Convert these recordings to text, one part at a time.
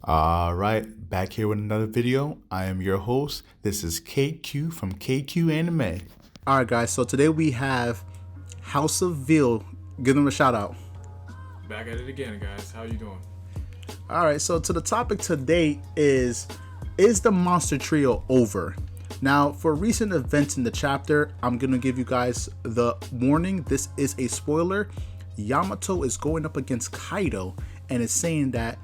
All right, back here with another video. I am your host. This is KQ from KQ Anime. All right, guys. So today we have House of Veal. Give them a shout out. Back at it again, guys. How you doing? All right. So to the topic today is the monster trio over? Now, for recent events in the chapter, I'm gonna give you guys the warning. This is a spoiler. Yamato is going up against Kaido and is saying that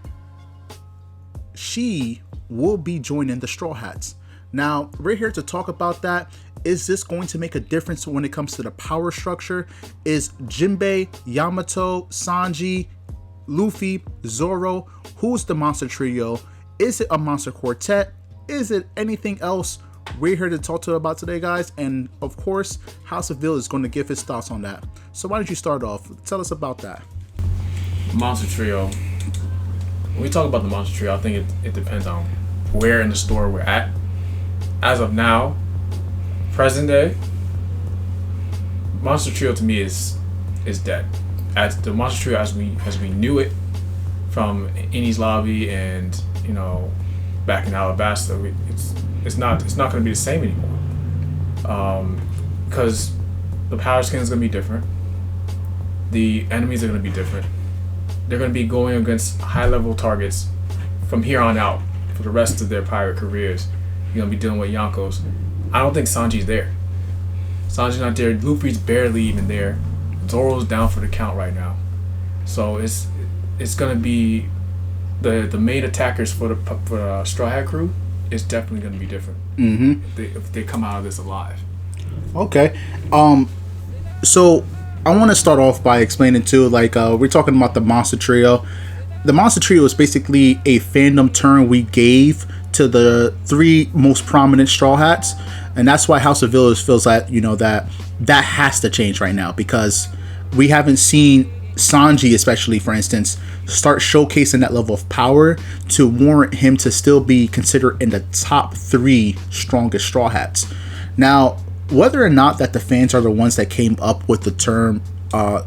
she will be joining the Straw Hats. Now, we're here to talk about that. Is this going to make a difference when it comes to the power structure? Is Jinbei, Yamato, Sanji, Luffy, Zoro, who's the monster trio? Is it a monster quartet? Is it anything else? We're here to talk to about today, guys. And of course, House of Veal is going to give his thoughts on that. So why don't you start off? Tell us about that. Monster Trio. When we talk about the Monster Trio, I think it depends on where in the story we're at. As of now, present day, Monster Trio to me is dead. As the Monster Trio as we knew it from Enies Lobby and back in Alabasta, it's not going to be the same anymore. Because the power skin is going to be different. The enemies are going to be different. They're going to be going against high-level targets from here on out for the rest of their pirate careers. You're going to be dealing with Yonkos. I don't think Sanji's there. Sanji's not there. Luffy's barely even there. Zoro's down for the count right now. So it's going to be the main attackers for the Straw Hat crew is definitely going to be different if they come out of this alive. Okay. So I want to start off by explaining too, we're talking about the Monster Trio. The Monster Trio is basically a fandom term we gave to the three most prominent Straw Hats, and that's why House of Veal feels that that has to change right now, because we haven't seen Sanji, especially for instance, start showcasing that level of power to warrant him to still be considered in the top three strongest Straw Hats. Now, whether or not that the fans are the ones that came up with the term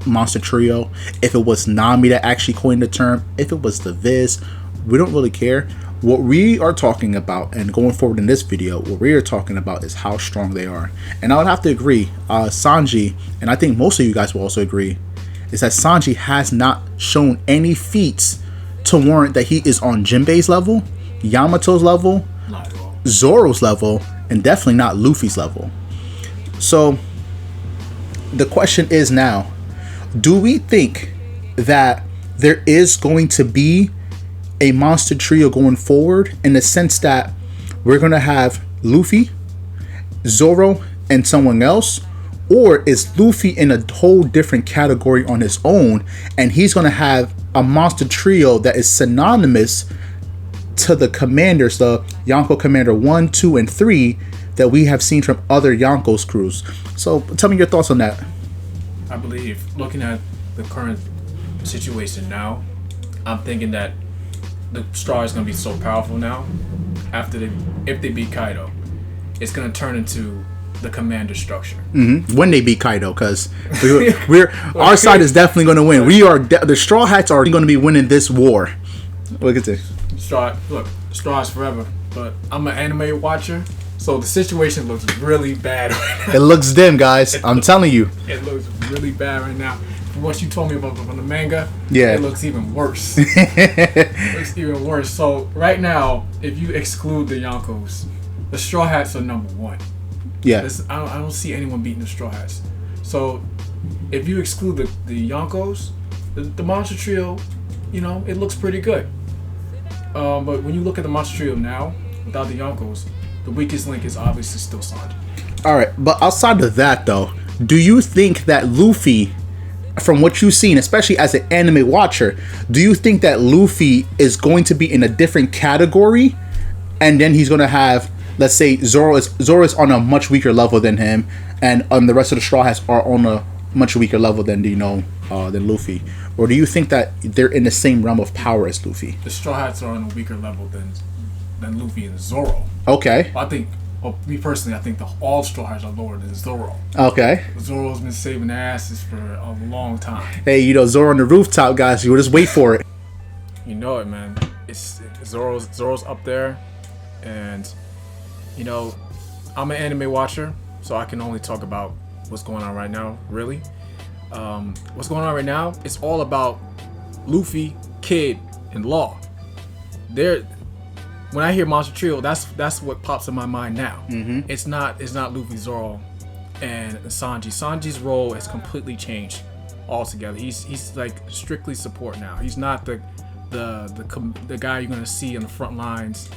Monster Trio, if it was Nami that actually coined the term, if it was the Viz, we don't really care. What we are talking about, and going forward in this video, what we are talking about is how strong they are. And I would have to agree, Sanji, and I think most of you guys will also agree, is that Sanji has not shown any feats to warrant that he is on Jinbei's level, Yamato's level, Zoro's level, and definitely not Luffy's level. So the question is now, do we think that there is going to be a monster trio going forward, in the sense that we're going to have Luffy, Zoro, and someone else? Or is Luffy in a whole different category on his own, and he's going to have a monster trio that is synonymous to the commanders, the Yonko Commander 1, 2, and 3 that we have seen from other Yonko's crews? So tell me your thoughts on that. I believe, looking at the current situation now, I'm thinking that the Straw is going to be so powerful now, if they beat Kaido, it's going to turn into the commander structure. When they beat Kaido, because we're our side is definitely going to win. We are the Straw Hats are going to be winning this war. Look at this. Straw is forever, but I'm an anime watcher, so the situation looks really bad right now. It looks dim, guys. I'm telling you. It looks really bad right now. From what you told me about from the manga, yeah, it looks even worse. It looks even worse. So right now, if you exclude the Yonkos, the Straw Hats are number one. Yeah. I don't see anyone beating the Straw Hats. So if you exclude the Yonkos, the Monster Trio, it looks pretty good. But when you look at the Monster Trio now, without the Yonkos, the weakest link is obviously still Sanji. All right, but outside of that, though, do you think that Luffy, from what you've seen, especially as an anime watcher, do you think that Luffy is going to be in a different category, and then he's going to have, let's say, Zoro is on a much weaker level than him, and the rest of the Straw Hats are on a much weaker level than than Luffy? Or do you think that they're in the same realm of power as Luffy? The Straw Hats are on a weaker level than Luffy and Zoro. Okay. Me personally, I think all Straw Hats are lower than Zoro. Okay. Zoro's been saving their asses for a long time. Hey, Zoro on the rooftop, guys. You just wait for it. You know it, man. it's Zoro's up there, and you know, I'm an anime watcher, so I can only talk about what's going on right now. Really, what's going on right now? It's all about Luffy, Kid, and Law. When I hear Monster Trio, that's what pops in my mind now. Mm-hmm. It's not Luffy, Zoro, and Sanji. Sanji's role has completely changed altogether. He's like strictly support now. He's not the guy you're gonna see on the front lines,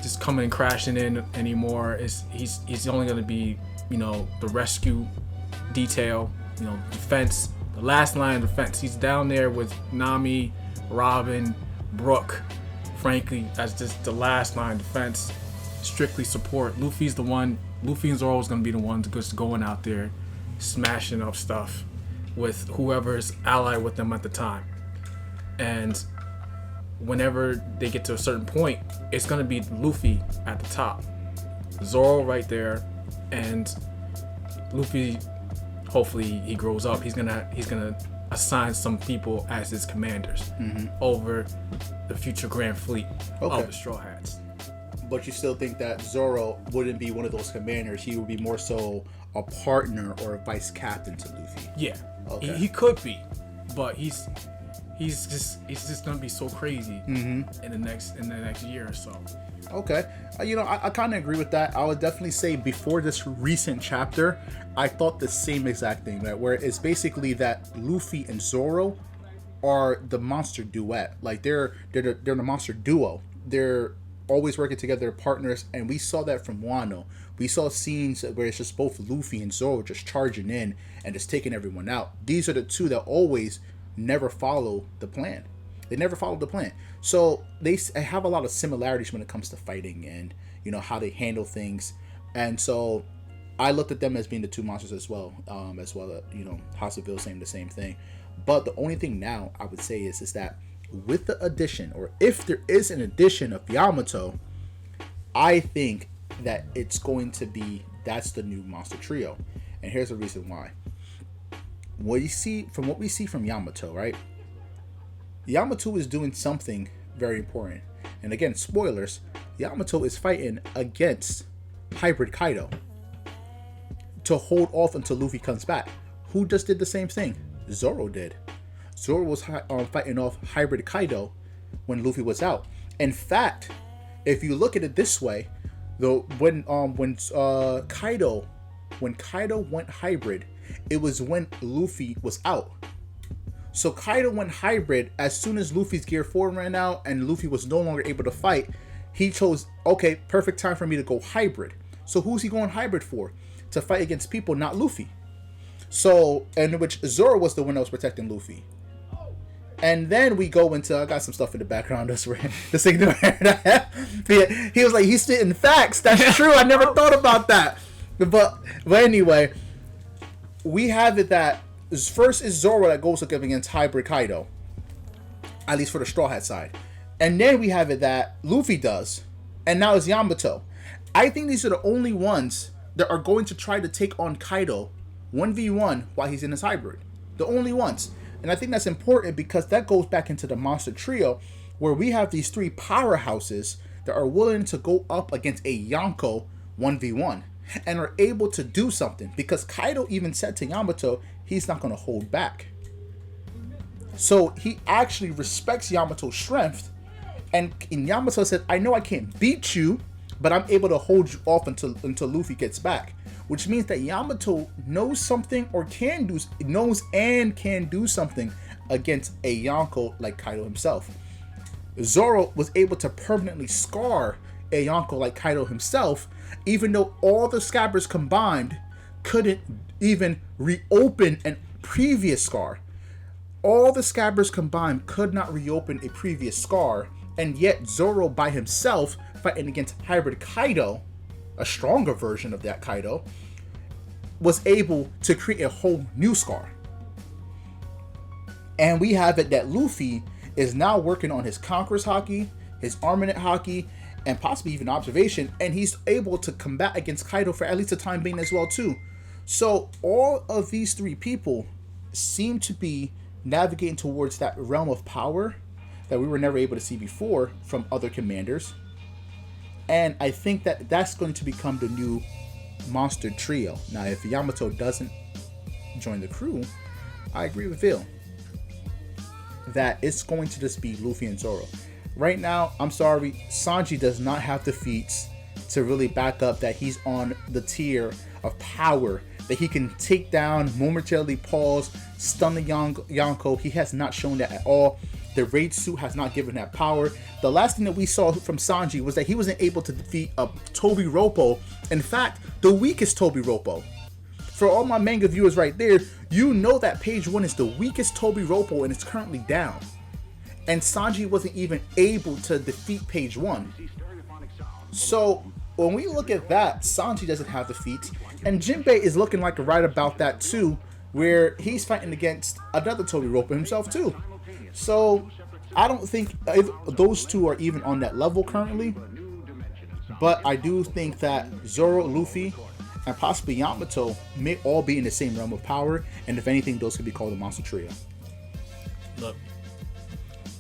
just coming and crashing in anymore. He's only gonna be, you know, the rescue detail, you know, defense, the last line of defense. He's down there with Nami, Robin, Brooke, frankly, as just the last line of defense, strictly support. Luffy and Zoro is gonna be the ones just going out there, smashing up stuff with whoever's allied with them at the time. And whenever they get to a certain point, it's gonna be Luffy at the top, Zoro right there, and Luffy. Hopefully he grows up. He's gonna assign some people as his commanders over the future Grand Fleet of the Straw Hats. But you still think that Zoro wouldn't be one of those commanders? He would be more so a partner or a vice captain to Luffy. Yeah, okay. He could be, but he's just gonna be so crazy in the next year or so. Okay, I kind of agree with that. I would definitely say before this recent chapter, I thought the same exact thing, right? Where it's basically that Luffy and Zoro are the monster duet. Like they're the monster duo. They're always working together, partners, and we saw that from Wano. We saw scenes where it's just both Luffy and Zoro just charging in and just taking everyone out. These are the two that always never follow the plan. They never followed the plan. So they have a lot of similarities when it comes to fighting and, you know, how they handle things. And so I looked at them as being the two monsters as well, you know, House of Veal saying the same thing. But the only thing now I would say is that with the addition, or if there is an addition of Yamato, I think that it's going to be, that's the new monster trio. And here's the reason why. What we see from Yamato, right? Yamato is doing something very important. And again, spoilers, Yamato is fighting against Hybrid Kaido to hold off until Luffy comes back. Who just did the same thing? Zoro did. Zoro was fighting off Hybrid Kaido when Luffy was out. In fact, if you look at it this way, though, when Kaido went hybrid, it was when Luffy was out. So Kaido went hybrid as soon as Luffy's gear 4 ran out and Luffy was no longer able to fight. He chose, okay, perfect time for me to go hybrid. So who's he going hybrid for? To fight against people, not Luffy. So, in which Zoro was the one that was protecting Luffy. And then we go into, I got some stuff in the background, just ignore that. He was like, he's spitting facts. That's true. I never thought about that. But anyway, we have it that first is Zoro that goes up against Hybrid Kaido, at least for the Straw Hat side. And then we have it that Luffy does, and now it's Yamato. I think these are the only ones that are going to try to take on Kaido 1v1 while he's in his hybrid. The only ones. And I think that's important because that goes back into the monster trio where we have these three powerhouses that are willing to go up against a Yonko 1v1 and are able to do something, because Kaido even said to Yamato he's not going to hold back. So he actually respects Yamato's strength, and Yamato said, I know I can't beat you, but I'm able to hold you off until Luffy gets back. Which means that Yamato knows something, or knows and can do something against a Yonko like Kaido himself. Zoro was able to permanently scar a Yonko like Kaido himself, even though all the scabbers combined couldn't even reopen a previous scar. All the scabbers combined could not reopen a previous scar, and yet Zoro by himself, fighting against Hybrid Kaido, a stronger version of that Kaido, was able to create a whole new scar. And we have it that Luffy is now working on his Conqueror's Haki, his Armament Haki, and possibly even Observation, and he's able to combat against Kaido for at least a time being as well too. So all of these three people seem to be navigating towards that realm of power that we were never able to see before from other commanders. And I think that that's going to become the new monster trio. Now, if Yamato doesn't join the crew, I agree with Veal that it's going to just be Luffy and Zoro. Right now, I'm sorry, Sanji does not have the feats to really back up that he's on the tier of power that he can take down, momentarily pause, stun the Yonko. He has not shown that at all. The raid suit has not given that power. The last thing that we saw from Sanji was that he wasn't able to defeat a Toby Roppo. In fact, the weakest Toby Roppo. For all my manga viewers right there, you know that page 1 is the weakest Toby Roppo and it's currently down. And Sanji wasn't even able to defeat page 1. So when we look at that, Sanji doesn't have the feats. And Jinbei is looking like right about that too, where he's fighting against another Toby Roppo himself too. So I don't think those two are even on that level currently. But I do think that Zoro, Luffy, and possibly Yamato may all be in the same realm of power. And if anything, those could be called the Monster Trio. Look,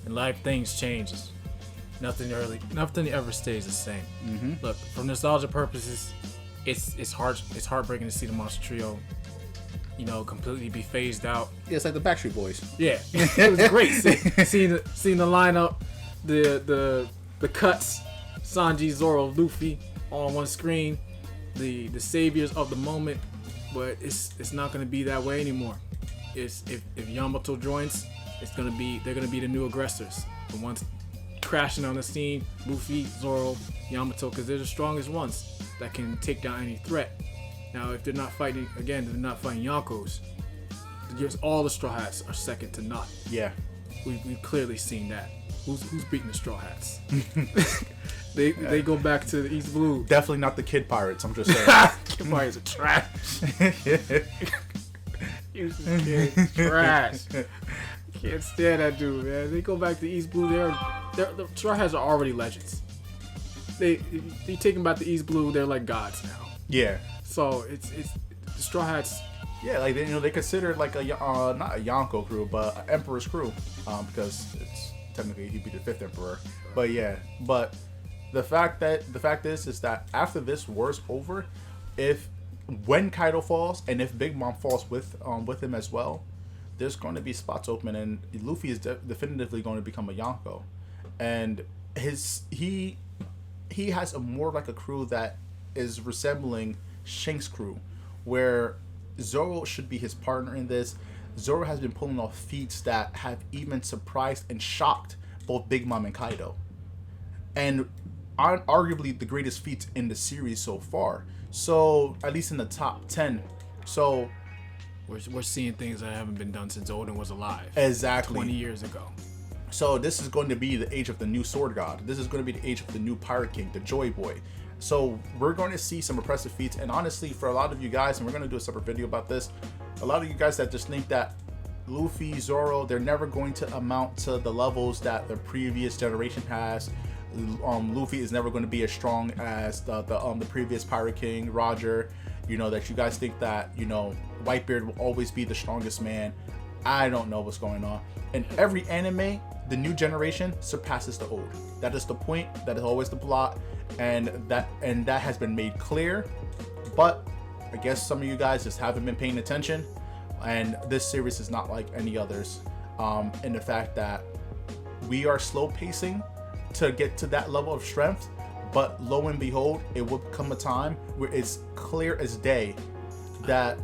in life things changes. Nothing ever stays the same. Look, for nostalgia purposes, it's heartbreaking to see the Monster Trio, completely be phased out. Yeah, it's like the Backstreet Boys. Yeah, it was great seeing the lineup, the cuts, Sanji, Zoro, Luffy all on one screen, the saviors of the moment. But it's not going to be that way anymore. If Yamato joins, they're going to be the new aggressors, the ones crashing on the scene. Luffy, Zoro, Yamato, because they're the strongest ones that can take down any threat. Now, if they're not fighting Yonkos, just all the Straw Hats are second to none. Yeah, we've clearly seen that. Who's beating the Straw Hats? They go back to the East Blue. Definitely not the Kid Pirates. I'm just saying. Kid Pirates are trash. Kid trash. Can't stand that dude, man. They go back to East Blue. The Straw Hats are already legends. They take them back to East Blue. They're like gods now. Yeah. So it's the Straw Hats. Yeah, like they consider like a not a Yonko crew, but an Emperor's crew, because it's technically he'd be the 5th Emperor. But yeah, but the fact is that after this war's over, when Kaido falls and if Big Mom falls with him as well, there's going to be spots open, and Luffy is definitively going to become a Yonko, and he has a more like a crew that is resembling Shank's crew, where Zoro should be his partner in this. Zoro has been pulling off feats that have even surprised and shocked both Big Mom and Kaido, and are arguably the greatest feats in the series so far. So at least in the top 10. So we're seeing things that haven't been done since Odin was alive. Exactly. 20 years ago. So this is going to be the age of the new Sword God. This is going to be the age of the new Pirate King, the Joy Boy. So we're going to see some impressive feats. And honestly, for a lot of you guys, and we're going to do a separate video about this, a lot of you guys that just think that Luffy, Zoro, they're never going to amount to the levels that the previous generation has. Luffy is never going to be as strong as the previous Pirate King, Roger. That you guys think that, Whitebeard will always be the strongest man. I don't know what's going on. In every anime, the new generation surpasses the old. That is the point. That is always the plot, and that has been made clear. But I guess some of you guys just haven't been paying attention, and this series is not like any others. In the fact that we are slow pacing to get to that level of strength, but lo and behold, it will come a time where it's clear as day that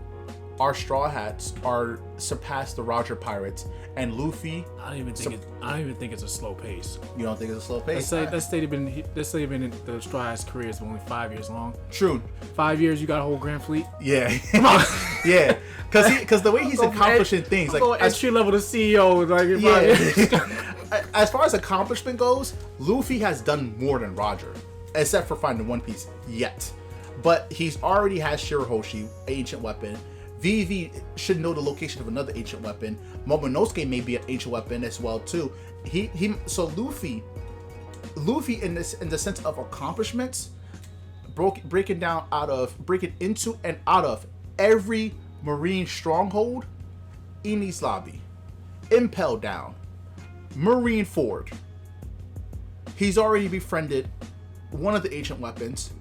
our Straw Hats are surpassed the Roger Pirates, and Luffy. I don't even think it's a slow pace. You don't think it's a slow pace? Let's say they've been in the Straw Hats' career is only 5 years long. True. 5 years, you got a whole Grand Fleet. Yeah. Come on. Yeah. Because the way he's accomplishing things, like entry level to CEO, as far as accomplishment goes, Luffy has done more than Roger, except for finding One Piece yet. But he's already has Shirahoshi, ancient weapon. Vivi should know the location of another ancient weapon. Momonosuke may be an ancient weapon as well too. So Luffy in the sense of accomplishments, breaking into and out of every marine stronghold, Enies Lobby, Impel Down, Marine Ford. He's already befriended one of the ancient weapons.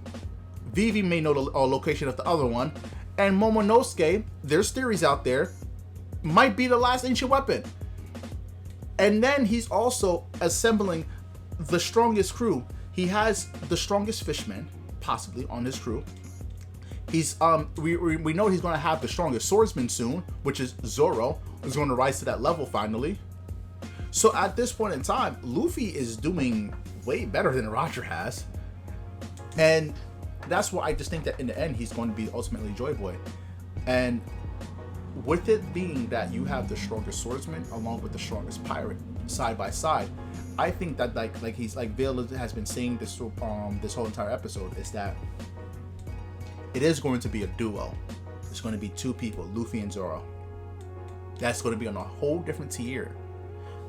Vivi may know the location of the other one. And Momonosuke, there's theories out there, might be the last ancient weapon. And then he's also assembling the strongest crew. He has the strongest fishmen, possibly, on his crew. He's we know he's going to have the strongest swordsman soon, which is Zoro, who's going to rise to that level finally. So at this point in time, Luffy is doing way better than Roger has. And that's why I just think that in the end, he's going to be ultimately Joy Boy. And with it being that you have the strongest swordsman along with the strongest pirate side by side, I think that like Veal has been saying this whole entire episode, is that it is going to be a duo. It's going to be two people, Luffy and Zoro. That's going to be on a whole different tier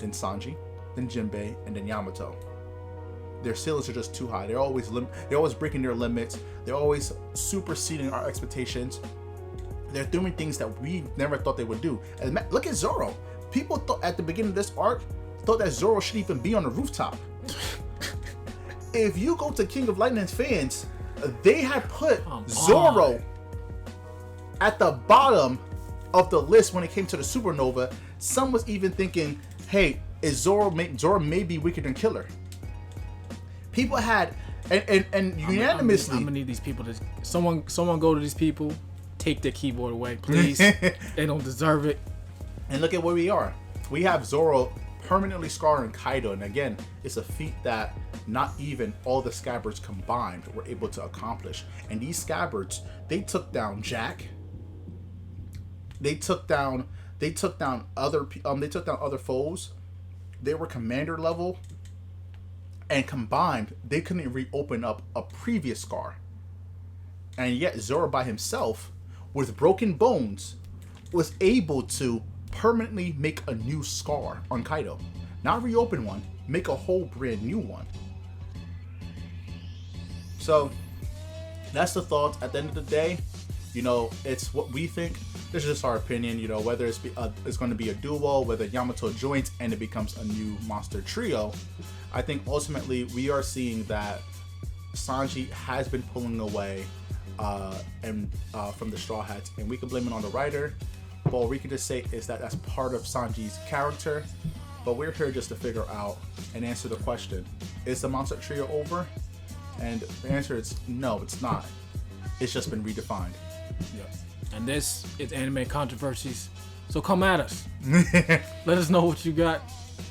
than Sanji, than Jinbei, and then Yamato. Their ceilings are just too high. They're always breaking their limits. They're always superseding our expectations. They're doing things that we never thought they would do. And look at Zoro. People thought at the beginning of this arc thought that Zoro should even be on the rooftop. If you go to King of Lightning's fans, they had put Zoro at the bottom of the list when it came to the supernova. Some was even thinking, hey, is Zoro may be weaker than Killer. People had and unanimously. I'm gonna need these people to someone go to these people, take their keyboard away, please. They don't deserve it. And look at where we are. We have Zoro permanently scarring Kaido, and again, it's a feat that not even all the scabbards combined were able to accomplish. And these scabbards, they took down Jack. They took down other foes. They were commander level. And combined, they couldn't reopen up a previous scar. And yet Zoro by himself, with broken bones, was able to permanently make a new scar on Kaido. Not reopen one, make a whole brand new one. So, that's the thoughts. At the end of the day, it's what we think. This is just our opinion, whether it's going to be a duo, whether Yamato joins and it becomes a new monster trio. I think ultimately we are seeing that Sanji has been pulling away from the Straw Hats, and we can blame it on the writer, but what we can just say is that that's part of Sanji's character. But we're here just to figure out and answer the question, is the monster trio over? And the answer is no, it's not. It's just been redefined. Yep. And this is Anime Controversies. So come at us. Let us know what you got.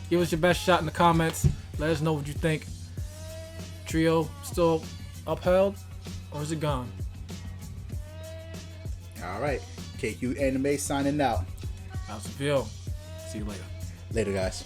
Give us your best shot in the comments. Let us know what you think. Trio still upheld, or is it gone? Alright. KQ Anime signing out. House of Veal. See you later. Later, guys.